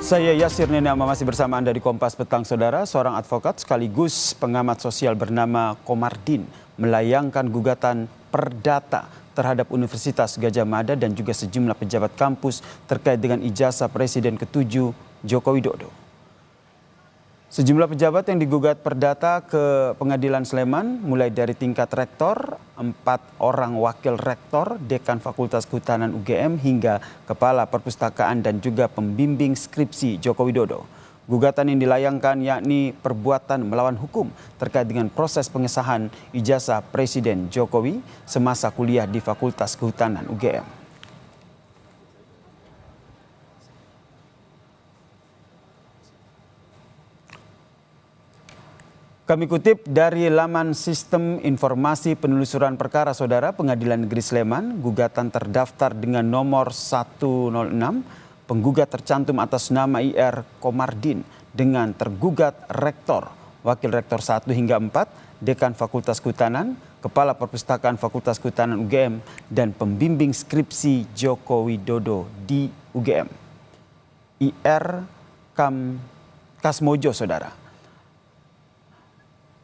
Saya Yasir Nenama masih bersama Anda di Kompas Petang, Saudara. Seorang advokat sekaligus pengamat sosial bernama Komardin melayangkan gugatan perdata terhadap Universitas Gadjah Mada dan juga sejumlah pejabat kampus terkait dengan ijazah Presiden ke-7 Joko Widodo. Sejumlah pejabat yang digugat perdata ke Pengadilan Sleman mulai dari tingkat rektor, 4 orang wakil rektor, dekan Fakultas Kehutanan UGM hingga kepala perpustakaan dan juga pembimbing skripsi Joko Widodo. Gugatan yang dilayangkan yakni perbuatan melawan hukum terkait dengan proses pengesahan ijazah Presiden Jokowi semasa kuliah di Fakultas Kehutanan UGM. Kami kutip dari laman Sistem Informasi Penelusuran Perkara, Saudara, Pengadilan Negeri Sleman, gugatan terdaftar dengan nomor 106, penggugat tercantum atas nama IR Komardin dengan tergugat rektor, wakil rektor 1 hingga 4, dekan Fakultas Kehutanan, kepala perpustakaan Fakultas Kehutanan UGM, dan pembimbing skripsi Joko Widodo di UGM. IR Kasmojo, Saudara.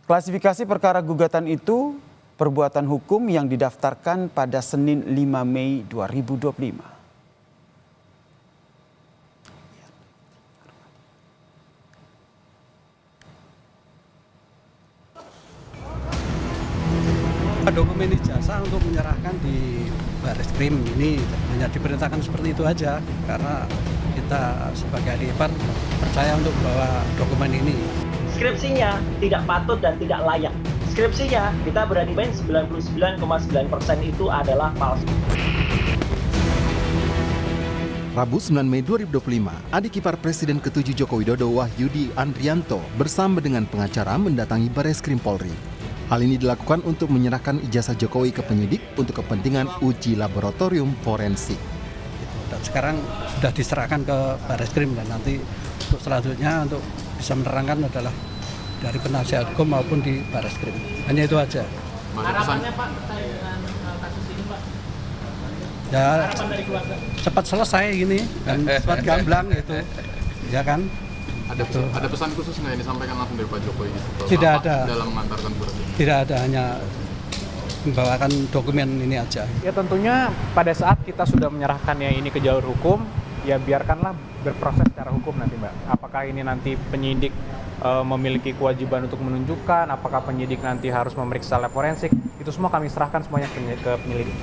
Klasifikasi perkara gugatan itu perbuatan hukum yang didaftarkan pada Senin 5 Mei 2025. Dokumen ijazah untuk menyerahkan di Barreskrim ini hanya diperintahkan seperti itu aja karena kita sebagai ahli ipar percaya untuk membawa dokumen ini. Skripsinya tidak patut dan tidak layak. Skripsinya kita berani main 99,9% itu adalah palsu. Rabu 9 Mei 2025, adik ipar Presiden ke-7 Joko Widodo Wahyudi Andrianto bersama dengan pengacara mendatangi Barreskrim Polri. Hal ini dilakukan untuk menyerahkan ijazah Jokowi ke penyidik untuk kepentingan uji laboratorium forensik. Dan sekarang sudah diserahkan ke Barreskrim dan nanti untuk selanjutnya untuk bisa menerangkan adalah dari penasihat hukum maupun di Barreskrim. Hanya itu aja. Harapannya Pak terkait dengan kasus ini Pak? Ya, Harapan dari keluarga? cepat selesai gini dan cepat gamblang gitu. Ya kan? Ada pesan khusus nggak yang disampaikan langsung dari Pak Jokowi gitu? Tidak ada. Dalam mengantarkan surat ini? Tidak ada, hanya membawakan dokumen ini aja. Ya tentunya pada saat kita sudah menyerahkannya ini ke jalur hukum, ya biarkanlah berproses secara hukum nanti Mbak. Apakah ini nanti penyidik memiliki kewajiban untuk menunjukkan, apakah penyidik nanti harus memeriksa lab forensik, itu semua kami serahkan semuanya ke penyelidik.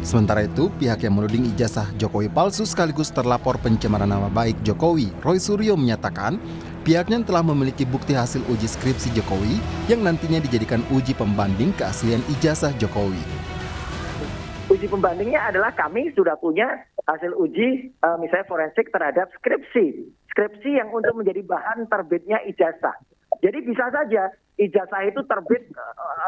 Sementara itu, pihak yang menuding ijazah Jokowi palsu sekaligus terlapor pencemaran nama baik Jokowi, Roy Suryo menyatakan pihaknya telah memiliki bukti hasil uji skripsi Jokowi yang nantinya dijadikan uji pembanding keaslian ijazah Jokowi. Uji pembandingnya adalah kami sudah punya hasil uji misalnya forensik terhadap skripsi yang untuk menjadi bahan terbitnya ijazah. Jadi bisa saja ijazah itu terbit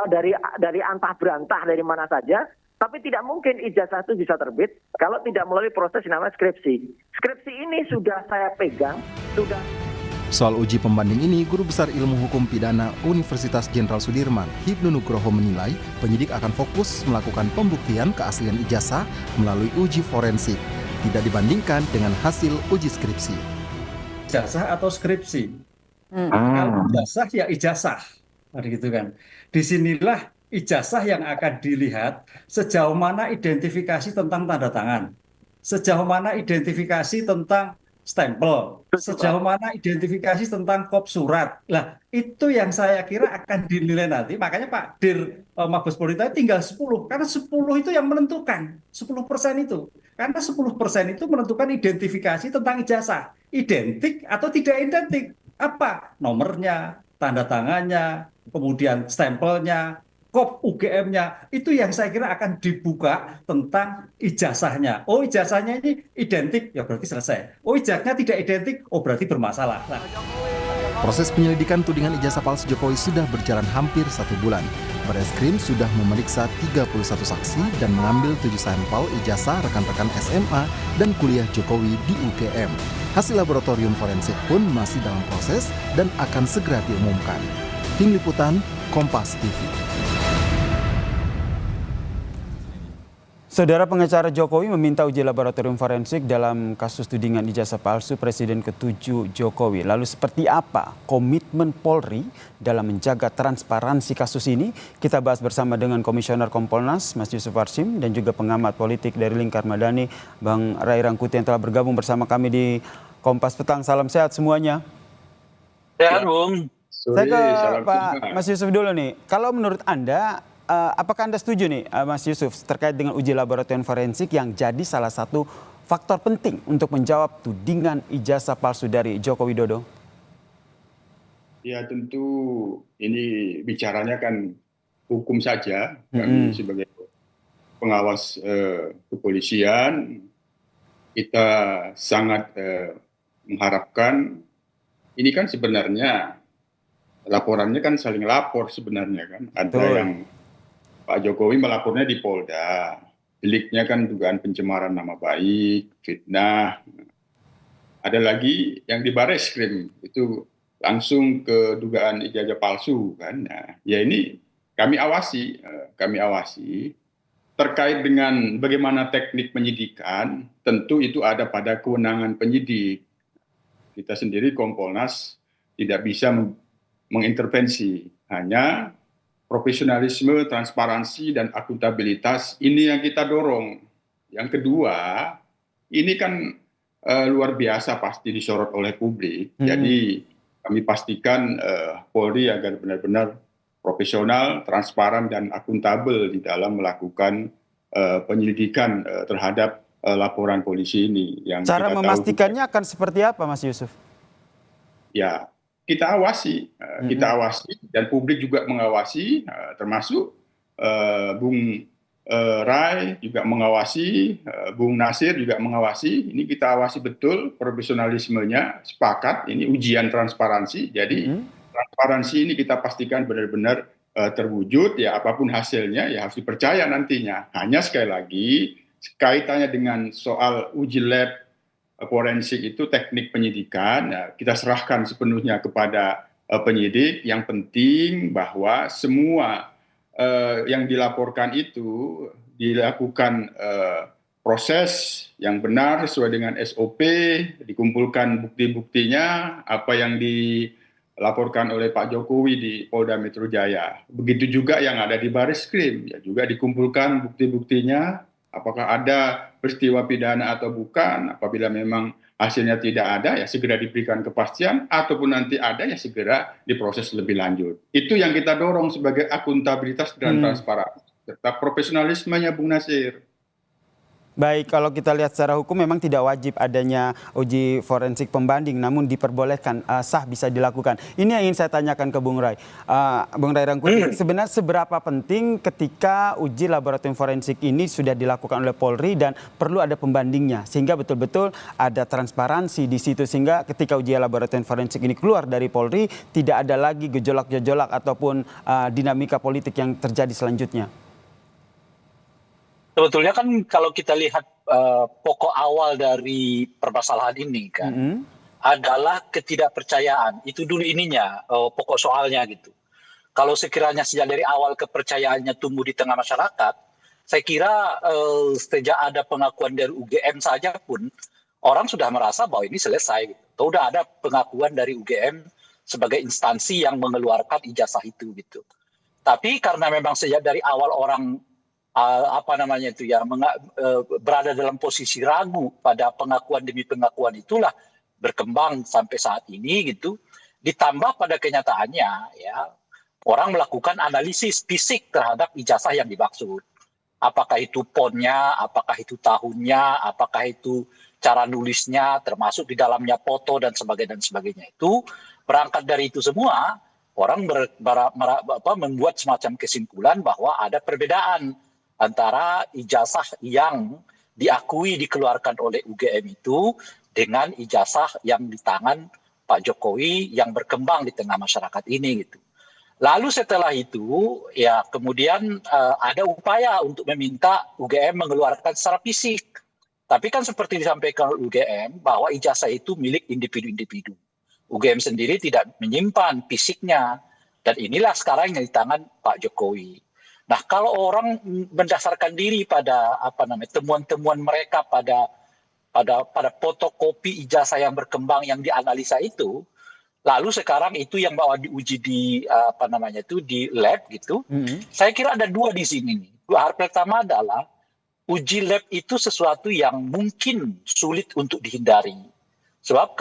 dari antah berantah dari mana saja, tapi tidak mungkin ijazah itu bisa terbit kalau tidak melalui proses yang namanya skripsi. Skripsi ini sudah saya pegang, sudah. Soal uji pembanding ini, Guru Besar Ilmu Hukum Pidana Universitas Jenderal Sudirman, Hibnu Nugroho menilai penyidik akan fokus melakukan pembuktian keaslian ijazah melalui uji forensik, tidak dibandingkan dengan hasil uji skripsi. Ijazah atau skripsi? Kalau ijazah ya ijazah, gitu kan. Disinilah ijazah yang akan dilihat sejauh mana identifikasi tentang tanda tangan, sejauh mana identifikasi tentang stempel, sejauh mana identifikasi tentang kop surat. Lah, itu yang saya kira akan dinilai nanti. Makanya Pak Dir Mabes Polri tadi tinggal 10, karena 10 itu yang menentukan, 10% itu. Karena 10% itu menentukan identifikasi tentang ijazah. Identik atau tidak identik. Apa? Nomornya, tanda tangannya, kemudian stempelnya, kop UGM-nya, itu yang saya kira akan dibuka tentang ijazahnya. Oh, ijazahnya ini identik, ya berarti selesai. Oh, ijazahnya tidak identik, oh berarti bermasalah. Nah. Proses penyelidikan tudingan ijazah palsu Jokowi sudah berjalan hampir 1 bulan. Barreskrim sudah memeriksa 31 saksi dan mengambil 7 sampel ijazah rekan-rekan SMA dan kuliah Jokowi di UGM. Hasil laboratorium forensik pun masih dalam proses dan akan segera diumumkan. Tim Liputan, Kompas TV. Saudara pengacara Jokowi meminta uji laboratorium forensik dalam kasus tudingan ijazah palsu Presiden ke-7 Jokowi. Lalu seperti apa komitmen Polri dalam menjaga transparansi kasus ini? Kita bahas bersama dengan Komisioner Kompolnas Mas Yusuf Warsim dan juga pengamat politik dari Lingkar Madani Bang Ray Rangkuti yang telah bergabung bersama kami di Kompas Petang. Salam sehat semuanya. Sehat, Bung. Saya ke Pak Mas Yusuf dulu nih. Kalau menurut Anda, apakah Anda setuju nih Mas Yusuf terkait dengan uji laboratorium forensik yang jadi salah satu faktor penting untuk menjawab tudingan ijazah palsu dari Joko Widodo? Ya tentu ini bicaranya kan hukum saja. Kami sebagai pengawas kepolisian kita sangat mengharapkan ini kan sebenarnya laporannya kan saling lapor sebenarnya kan. Ada yang Pak Jokowi melapornya di Polda, deliknya kan dugaan pencemaran nama baik, fitnah. Ada lagi yang di Bareskrim, itu langsung ke dugaan ijazah palsu kan. Nah, ya ini kami awasi terkait dengan bagaimana teknik penyidikan, tentu itu ada pada kewenangan penyidik. Kita sendiri Kompolnas tidak bisa mengintervensi, hanya profesionalisme, transparansi, dan akuntabilitas ini yang kita dorong. Yang kedua, ini kan luar biasa pasti disorot oleh publik. Jadi kami pastikan Polri agar benar-benar profesional, transparan, dan akuntabel di dalam melakukan penyelidikan terhadap laporan polisi ini. Yang cara kita memastikannya tahu, akan seperti apa, Mas Yusuf? Ya, kita awasi dan publik juga mengawasi, termasuk Bung Rai juga mengawasi, Bung Nasir juga mengawasi. Ini kita awasi betul profesionalismenya, sepakat. Ini ujian transparansi. Jadi transparansi ini kita pastikan benar-benar terwujud. Ya apapun hasilnya ya harus dipercaya nantinya. Hanya sekali lagi kaitannya dengan soal uji lab forensik itu teknik penyidikan, ya, kita serahkan sepenuhnya kepada penyidik. Yang penting bahwa semua yang dilaporkan itu dilakukan proses yang benar sesuai dengan SOP, dikumpulkan bukti-buktinya, apa yang dilaporkan oleh Pak Jokowi di Polda Metro Jaya. Begitu juga yang ada di Bareskrim, ya juga dikumpulkan bukti-buktinya, apakah ada peristiwa pidana atau bukan. Apabila memang hasilnya tidak ada, ya segera diberikan kepastian, ataupun nanti ada, ya segera diproses lebih lanjut. Itu yang kita dorong sebagai akuntabilitas dan transparansi, serta profesionalismenya, Bung Nasir. Baik, kalau kita lihat secara hukum memang tidak wajib adanya uji forensik pembanding, namun diperbolehkan, sah bisa dilakukan. Ini yang ingin saya tanyakan ke Bung Rai. Bung Rai Rangkuti, sebenarnya seberapa penting ketika uji laboratorium forensik ini sudah dilakukan oleh Polri dan perlu ada pembandingnya, sehingga betul-betul ada transparansi di situ, sehingga ketika uji laboratorium forensik ini keluar dari Polri, tidak ada lagi gejolak-gejolak ataupun dinamika politik yang terjadi selanjutnya. Sebetulnya kan kalau kita lihat pokok awal dari permasalahan ini kan adalah ketidakpercayaan. Itu dulu ininya, pokok soalnya gitu. Kalau sekiranya sejak dari awal kepercayaannya tumbuh di tengah masyarakat, saya kira sejak ada pengakuan dari UGM saja pun orang sudah merasa bahwa ini selesai. Gitu. Sudah ada pengakuan dari UGM sebagai instansi yang mengeluarkan ijazah itu gitu. Tapi karena memang sejak dari awal orang berada dalam posisi ragu pada pengakuan demi pengakuan, itulah berkembang sampai saat ini gitu. Ditambah pada kenyataannya ya orang melakukan analisis fisik terhadap ijazah yang dimaksud. Apakah itu ponnya, apakah itu tahunnya, apakah itu cara nulisnya, termasuk di dalamnya foto dan sebagainya itu. Berangkat dari itu semua orang membuat semacam kesimpulan bahwa ada perbedaan antara ijazah yang diakui dikeluarkan oleh UGM itu dengan ijazah yang di tangan Pak Jokowi yang berkembang di tengah masyarakat ini gitu. Lalu setelah itu ya kemudian ada upaya untuk meminta UGM mengeluarkan secara fisik. Tapi kan seperti disampaikan oleh UGM bahwa ijazah itu milik individu-individu. UGM sendiri tidak menyimpan fisiknya dan inilah sekarang yang di tangan Pak Jokowi. Nah, kalau orang mendasarkan diri pada temuan-temuan mereka pada fotokopi ijazah yang berkembang yang dianalisa itu, lalu sekarang itu yang bawa diuji di di lab gitu. Saya kira ada dua di sini nih. Hal pertama adalah uji lab itu sesuatu yang mungkin sulit untuk dihindari. Sebab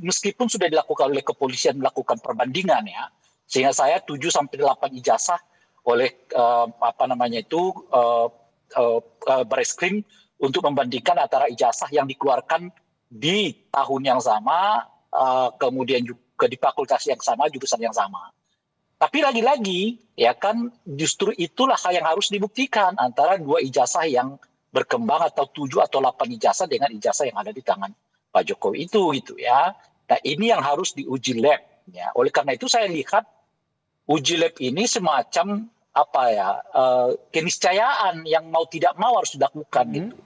meskipun sudah dilakukan oleh kepolisian melakukan perbandingan ya, sehingga saya 7-8 ijazah oleh Bareskrim untuk membandingkan antara ijazah yang dikeluarkan di tahun yang sama, kemudian juga di fakultas yang sama, jurusan yang sama. Tapi lagi-lagi ya kan justru itulah yang harus dibuktikan antara dua ijazah yang berkembang atau 7 atau 8 ijazah dengan ijazah yang ada di tangan Pak Jokowi itu gitu ya. Nah, ini yang harus diuji lab ya. Oleh karena itu saya lihat uji lab ini semacam keniscayaan yang mau tidak mau harus dilakukan gitu.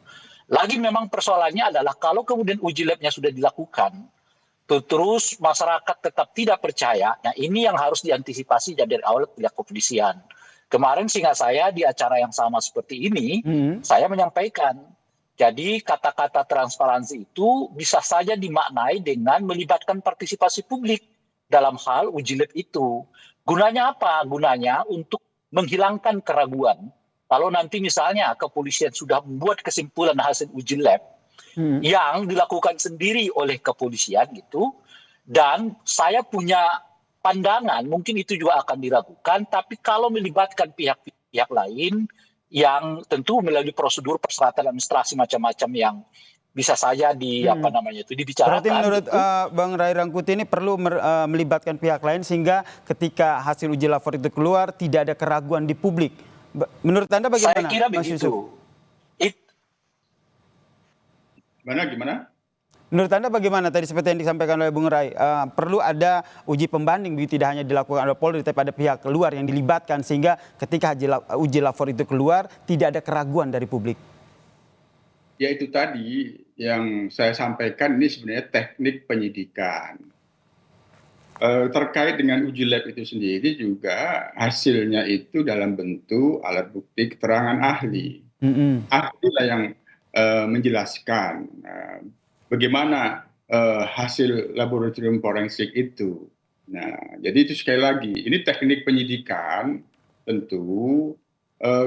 Lagi memang persoalannya adalah kalau kemudian uji labnya sudah dilakukan, terus masyarakat tetap tidak percaya, nah ini yang harus diantisipasi dari awal pihak kepolisian. Kemarin sehingga saya di acara yang sama seperti ini, saya menyampaikan, jadi kata-kata transparansi itu bisa saja dimaknai dengan melibatkan partisipasi publik dalam hal uji lab itu. Gunanya apa? Gunanya untuk menghilangkan keraguan. Kalau nanti misalnya kepolisian sudah membuat kesimpulan hasil uji lab yang dilakukan sendiri oleh kepolisian gitu, dan saya punya pandangan mungkin itu juga akan diragukan, tapi kalau melibatkan pihak-pihak lain yang tentu melalui prosedur persyaratan administrasi macam-macam yang bisa saja dibicarakan. Berarti menurut gitu. Bang Ray Rangkuti ini perlu melibatkan pihak lain sehingga ketika hasil uji lapor itu keluar tidak ada keraguan di publik. Menurut Anda bagaimana? Saya kira Mas begitu. Yusuf? Gimana? Menurut Anda bagaimana tadi seperti yang disampaikan oleh Bung Ray? Perlu ada uji pembanding, tidak hanya dilakukan oleh Polri tapi ada pihak luar yang dilibatkan sehingga ketika uji lapor itu keluar tidak ada keraguan dari publik. Ya itu tadi yang saya sampaikan, ini sebenarnya teknik penyidikan. Terkait dengan uji lab itu sendiri juga hasilnya itu dalam bentuk alat bukti keterangan ahli. Ahli lah yang menjelaskan bagaimana hasil laboratorium forensik itu. Nah, jadi itu sekali lagi, ini teknik penyidikan tentu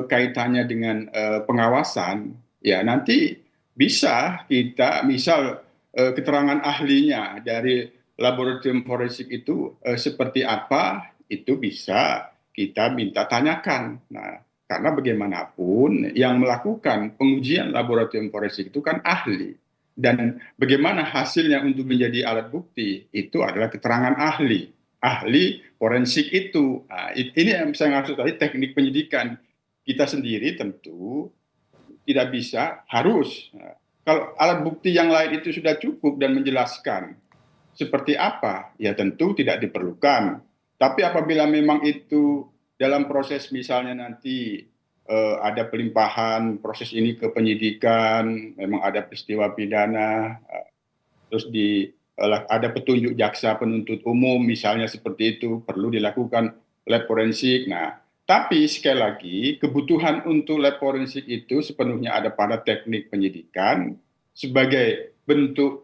kaitannya dengan pengawasan, ya nanti bisa kita misal keterangan ahlinya dari laboratorium forensik itu seperti apa, itu bisa kita minta tanyakan. Nah, karena bagaimanapun yang melakukan pengujian laboratorium forensik itu kan ahli. Dan bagaimana hasilnya untuk menjadi alat bukti itu adalah keterangan ahli forensik itu. Nah, ini yang saya maksud tadi teknik penyidikan. Kita sendiri tentu tidak bisa, harus. Nah, kalau alat bukti yang lain itu sudah cukup dan menjelaskan seperti apa, ya tentu tidak diperlukan. Tapi apabila memang itu dalam proses misalnya nanti ada pelimpahan proses ini ke penyidikan, memang ada peristiwa pidana, terus ada petunjuk jaksa penuntut umum misalnya seperti itu, perlu dilakukan lab forensik. Nah, tapi sekali lagi kebutuhan untuk lab forensik itu sepenuhnya ada pada teknik penyidikan sebagai bentuk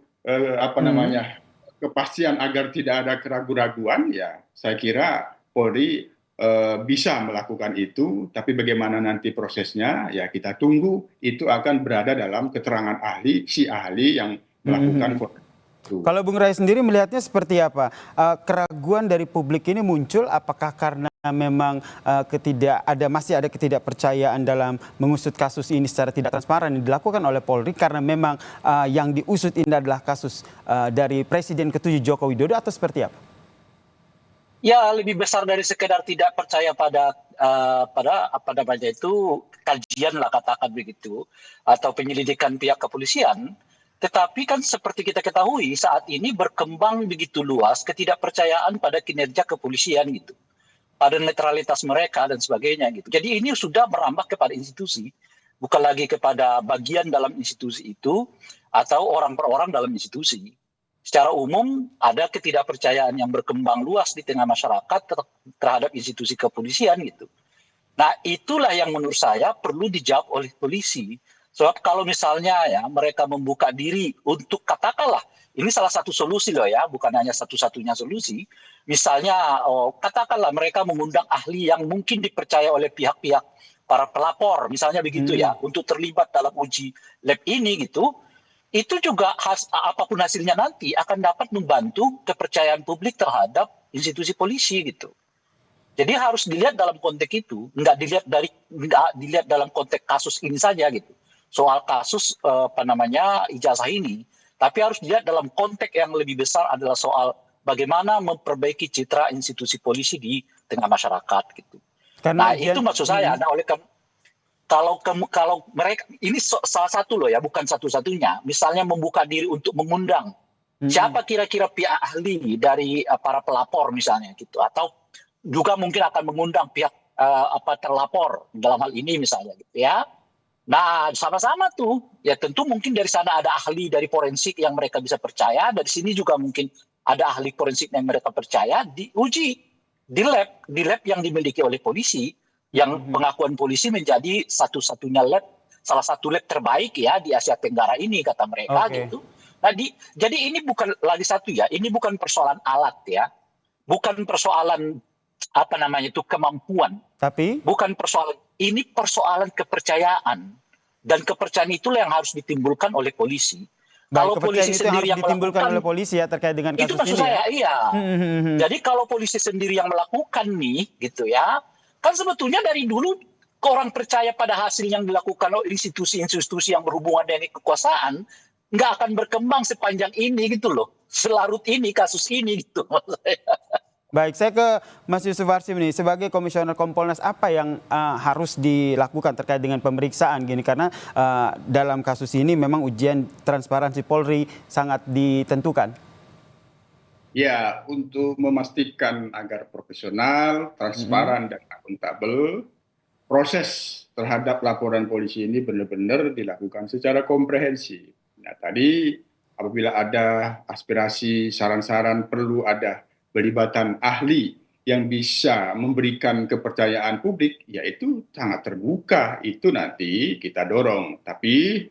kepastian agar tidak ada keraguan-raguan. Ya saya kira Polri bisa melakukan itu, tapi bagaimana nanti prosesnya ya kita tunggu, itu akan berada dalam keterangan si ahli yang melakukan forensik. Kalau Bung Ray sendiri melihatnya seperti apa? Keraguan dari publik ini muncul apakah karena memang masih ada ketidakpercayaan dalam mengusut kasus ini secara tidak transparan yang dilakukan oleh Polri karena memang yang diusut ini adalah kasus dari Presiden ke-7 Joko Widodo atau seperti apa? Ya lebih besar dari sekedar tidak percaya pada kajian lah katakan begitu atau penyelidikan pihak kepolisian. Tetapi kan seperti kita ketahui saat ini berkembang begitu luas ketidakpercayaan pada kinerja kepolisian gitu, pada netralitas mereka dan sebagainya gitu. Jadi ini sudah merambah kepada institusi, bukan lagi kepada bagian dalam institusi itu atau orang per orang dalam institusi. Secara umum ada ketidakpercayaan yang berkembang luas di tengah masyarakat terhadap institusi kepolisian gitu. Nah, itulah yang menurut saya perlu dijawab oleh polisi. Sebab kalau misalnya ya mereka membuka diri untuk katakanlah, ini salah satu solusi loh ya, bukan hanya satu-satunya solusi. Misalnya, katakanlah mereka mengundang ahli yang mungkin dipercaya oleh pihak-pihak para pelapor, misalnya begitu ya, untuk terlibat dalam uji lab ini gitu. Itu juga apapun hasilnya nanti akan dapat membantu kepercayaan publik terhadap institusi polisi gitu. Jadi harus dilihat dalam konteks itu, nggak dilihat dalam konteks kasus ini saja gitu. Soal kasus ijazah ini, tapi harus dilihat dalam konteks yang lebih besar adalah soal bagaimana memperbaiki citra institusi polisi di tengah masyarakat gitu. Nah, itu maksud saya. Nah, oleh kalau mereka ini salah satu loh ya, bukan satu-satunya. Misalnya membuka diri untuk mengundang siapa kira-kira pihak ahli dari para pelapor misalnya gitu, atau juga mungkin akan mengundang pihak terlapor dalam hal ini misalnya gitu ya. Nah, sama-sama tuh ya, tentu mungkin dari sana ada ahli dari forensik yang mereka bisa percaya, dari sini juga mungkin ada ahli forensik yang mereka percaya, diuji di lab yang dimiliki oleh polisi, yang pengakuan polisi menjadi satu-satunya lab, salah satu lab terbaik ya di Asia Tenggara ini kata mereka gitu. Nah, jadi ini bukan lagi satu ya, ini bukan persoalan alat ya, bukan persoalan kemampuan, tapi bukan persoalan, ini persoalan kepercayaan, dan kepercayaan itulah yang harus ditimbulkan oleh polisi. Kalau polisi sendiri yang melakukan oleh polisi ya terkait dengan kasus itu maksud ini. Saya, iya. Jadi kalau polisi sendiri yang melakukan nih, gitu ya, kan sebetulnya dari dulu orang percaya pada hasil yang dilakukan oleh institusi-institusi yang berhubungan dengan kekuasaan, nggak akan berkembang sepanjang ini gitu loh, selarut ini kasus ini gitu. Baik, saya ke Mas Yusuf Warsim nih, sebagai Komisioner Kompolnas, apa yang harus dilakukan terkait dengan pemeriksaan gini, karena dalam kasus ini memang ujian transparansi Polri sangat ditentukan. Ya, untuk memastikan agar profesional, transparan, dan akuntabel, proses terhadap laporan polisi ini benar-benar dilakukan secara komprehensif. Nah, tadi apabila ada aspirasi, saran-saran, perlu ada pelibatan ahli yang bisa memberikan kepercayaan publik, yaitu sangat terbuka, itu nanti kita dorong. Tapi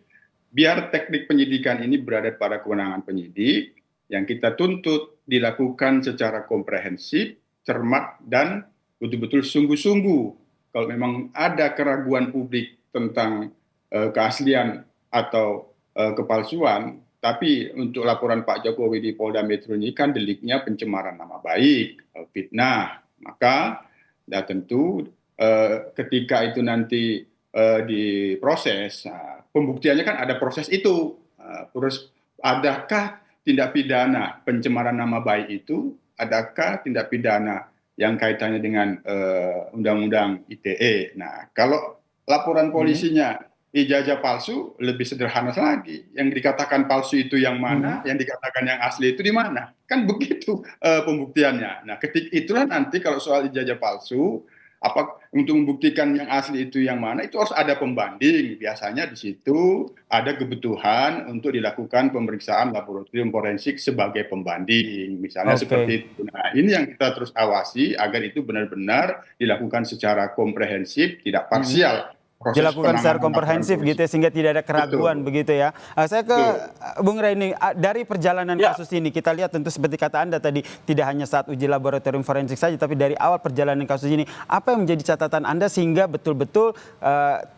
biar teknik penyidikan ini berada pada kewenangan penyidik, yang kita tuntut dilakukan secara komprehensif, cermat, dan betul-betul sungguh-sungguh. Kalau memang ada keraguan publik tentang keaslian atau kepalsuan, tapi untuk laporan Pak Jokowi di Polda Metro ini kan deliknya pencemaran nama baik, fitnah. Maka ya tentu ketika itu nanti diproses, pembuktiannya kan ada proses itu. Terus adakah tindak pidana pencemaran nama baik itu, adakah tindak pidana yang kaitannya dengan Undang-Undang ITE. Nah, kalau laporan polisinya ijazah palsu, lebih sederhana lagi. Yang dikatakan palsu itu yang mana, yang dikatakan yang asli itu di mana. Kan begitu pembuktiannya. Nah, ketika itulah nanti kalau soal ijazah palsu, untuk membuktikan yang asli itu yang mana, itu harus ada pembanding. Biasanya di situ ada kebutuhan untuk dilakukan pemeriksaan laboratorium forensik sebagai pembanding. Misalnya seperti itu. Nah, ini yang kita terus awasi agar itu benar-benar dilakukan secara komprehensif, tidak parsial. Dilakukan secara komprehensif gitu ya, sehingga tidak ada keraguan. Begitu ya. Saya ke Bung Ray ini, dari perjalanan kasus ini kita lihat tentu seperti kata Anda tadi, tidak hanya saat uji laboratorium forensik saja, tapi dari awal perjalanan kasus ini, apa yang menjadi catatan Anda sehingga betul-betul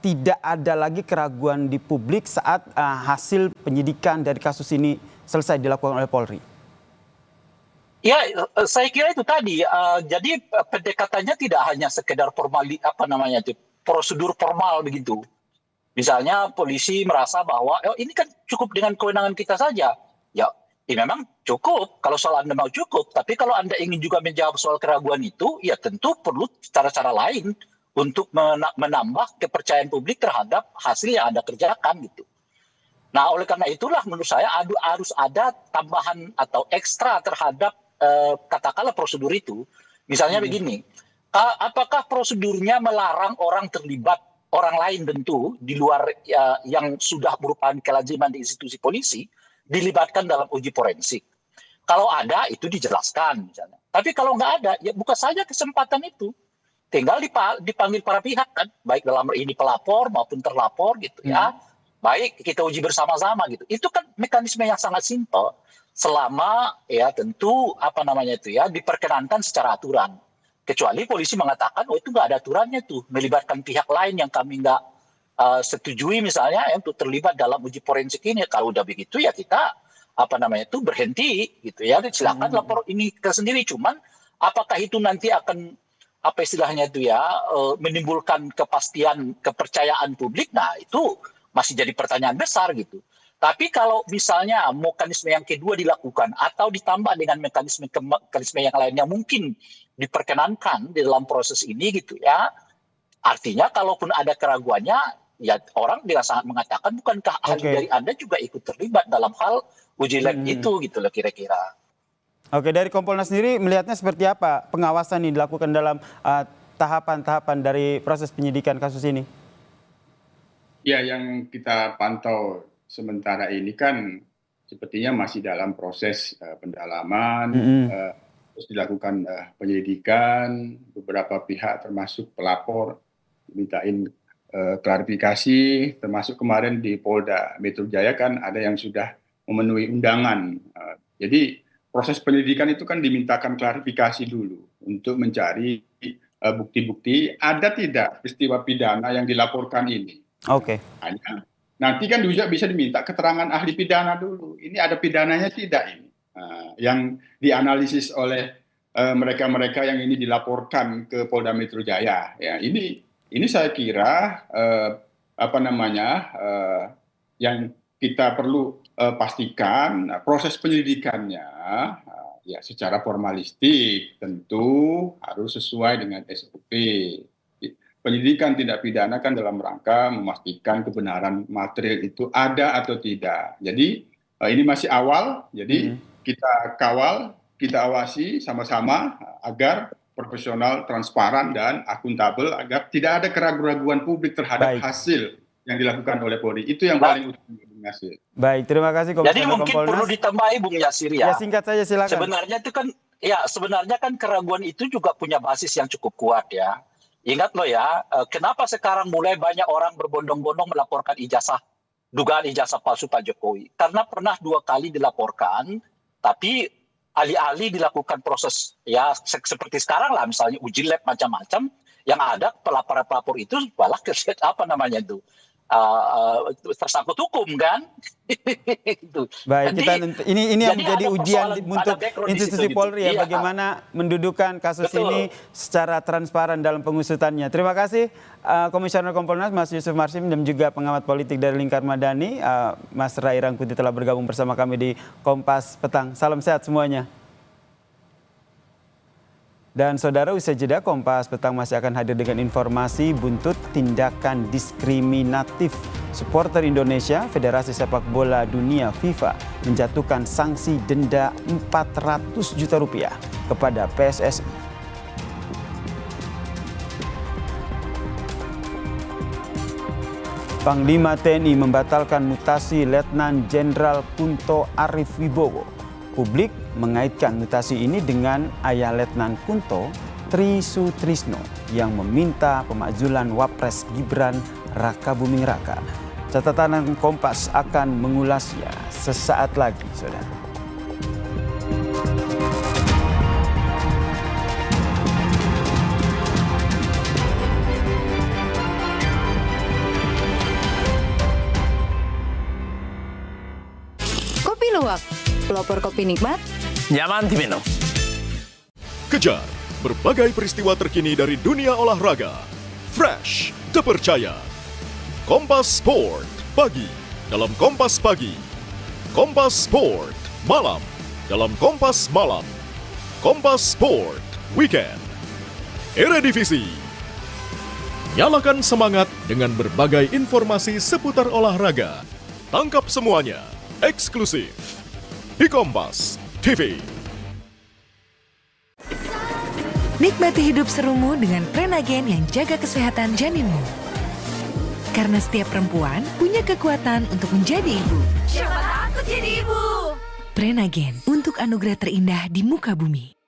tidak ada lagi keraguan di publik saat hasil penyidikan dari kasus ini selesai dilakukan oleh Polri? Ya, saya kira itu tadi. Jadi pendekatannya tidak hanya sekedar prosedur formal begitu. Misalnya polisi merasa bahwa ini kan cukup dengan kewenangan kita saja. Ya memang cukup kalau soal Anda mau cukup. Tapi kalau Anda ingin juga menjawab soal keraguan itu, ya tentu perlu cara-cara lain untuk menambah kepercayaan publik terhadap hasil yang Anda kerjakan gitu. Nah, oleh karena itulah menurut saya harus ada tambahan atau ekstra terhadap katakanlah prosedur itu. Misalnya begini. Apakah prosedurnya melarang orang terlibat, orang lain tentu di luar yang sudah merupakan kelaziman di institusi polisi, dilibatkan dalam uji forensik? Kalau ada, itu dijelaskan misalnya. Tapi kalau nggak ada, ya buka saja kesempatan itu. tinggal dipanggil para pihak kan, baik dalam ini pelapor maupun terlapor gitu ya. Baik kita uji bersama-sama gitu. Itu kan mekanisme yang sangat simpel selama ya tentu diperkenankan secara aturan. Kecuali polisi mengatakan itu nggak ada aturannya tuh, melibatkan pihak lain yang kami nggak setujui misalnya untuk terlibat dalam uji forensik ini. Kalau udah begitu ya kita berhenti gitu ya. Silakan lapor ini ke sendiri. Cuman apakah itu nanti akan menimbulkan kepercayaan publik? Nah itu masih jadi pertanyaan besar gitu. Tapi kalau misalnya mekanisme yang kedua dilakukan atau ditambah dengan mekanisme yang lain yang mungkin diperkenankan di dalam proses ini gitu ya, artinya kalaupun ada keraguannya, ya orang dengan sangat mengatakan bukankah ahli dari Anda juga ikut terlibat dalam hal uji lab itu gitu loh kira-kira. Oke, dari Kompolnas sendiri melihatnya seperti apa pengawasan yang dilakukan dalam tahapan-tahapan dari proses penyidikan kasus ini? Ya, yang kita pantau sementara ini kan sepertinya masih dalam proses pendalaman, terus dilakukan penyelidikan, beberapa pihak termasuk pelapor dimintain klarifikasi, termasuk kemarin di Polda Metro Jaya kan ada yang sudah memenuhi undangan. Jadi proses penyelidikan itu kan dimintakan klarifikasi dulu untuk mencari bukti-bukti ada tidak peristiwa pidana yang dilaporkan ini. Hanya nanti kan juga bisa diminta keterangan ahli pidana dulu. Ini ada pidananya tidak ini? Yang dianalisis oleh mereka-mereka yang ini dilaporkan ke Polda Metro Jaya. Ya, ini saya kira yang kita perlu pastikan proses penyelidikannya ya secara formalistik tentu harus sesuai dengan SOP. Penyelidikan tindak pidana kan dalam rangka memastikan kebenaran material itu ada atau tidak. Jadi ini masih awal, jadi kita kawal, kita awasi sama-sama agar profesional, transparan dan akuntabel agar tidak ada keraguan-keraguan publik terhadap hasil yang dilakukan oleh Polri. Itu yang paling utama. Baik, terima kasih Komisioner Jadi mungkin Kompolnas. perlu ditambahi Bung Yasir ya. Ya, singkat saja silakan. Sebenarnya kan keraguan itu juga punya basis yang cukup kuat ya. Ingat loh ya, kenapa sekarang mulai banyak orang berbondong-bondong melaporkan dugaan ijazah palsu Pak Jokowi? Karena pernah 2 kali dilaporkan, tapi alih-alih dilakukan proses ya seperti sekarang lah, misalnya uji lab macam-macam, yang ada pelapor-pelapor itu malah tersangkut hukum kan. Baik, ini yang menjadi ujian untuk institusi Polri ya, Iya. bagaimana mendudukan kasus ini secara transparan dalam pengusutannya. Terima kasih Komisioner Kompolnas Mas Yusuf Marsim dan juga pengamat politik dari Lingkar Madani, Mas Ray Rangkuti telah bergabung bersama kami di Kompas Petang. Salam sehat semuanya. Dan saudara, usai jeda Kompas Petang masih akan hadir dengan informasi buntut tindakan diskriminatif supporter Indonesia. Federasi Sepak Bola Dunia FIFA menjatuhkan sanksi denda 400 juta rupiah kepada PSSI. Panglima TNI membatalkan mutasi Letnan Jenderal Kunto Arif Wibowo. Publik mengaitkan mutasi ini dengan ayah Letnan Kunto, Tri Sutrisno, yang meminta pemakzulan Wapres Gibran Rakabuming Raka. Catatan Kompas akan mengulasnya sesaat lagi, saudara. Kopi Luwak, pelopor kopi nikmat, nyaman diminum. Kejar berbagai peristiwa terkini dari dunia olahraga. Fresh, terpercaya. Kompas Sport pagi dalam Kompas Pagi. Kompas Sport malam dalam Kompas Malam. Kompas Sport Weekend. Eredivisie. Nyalakan semangat dengan berbagai informasi seputar olahraga. Tangkap semuanya eksklusif di Kompas TV. nikmati hidup serumu dengan Prenagen yang jaga kesehatan janinmu. Karena setiap perempuan punya kekuatan untuk menjadi ibu. Siapa takut jadi ibu? Prenagen untuk anugerah terindah di muka bumi.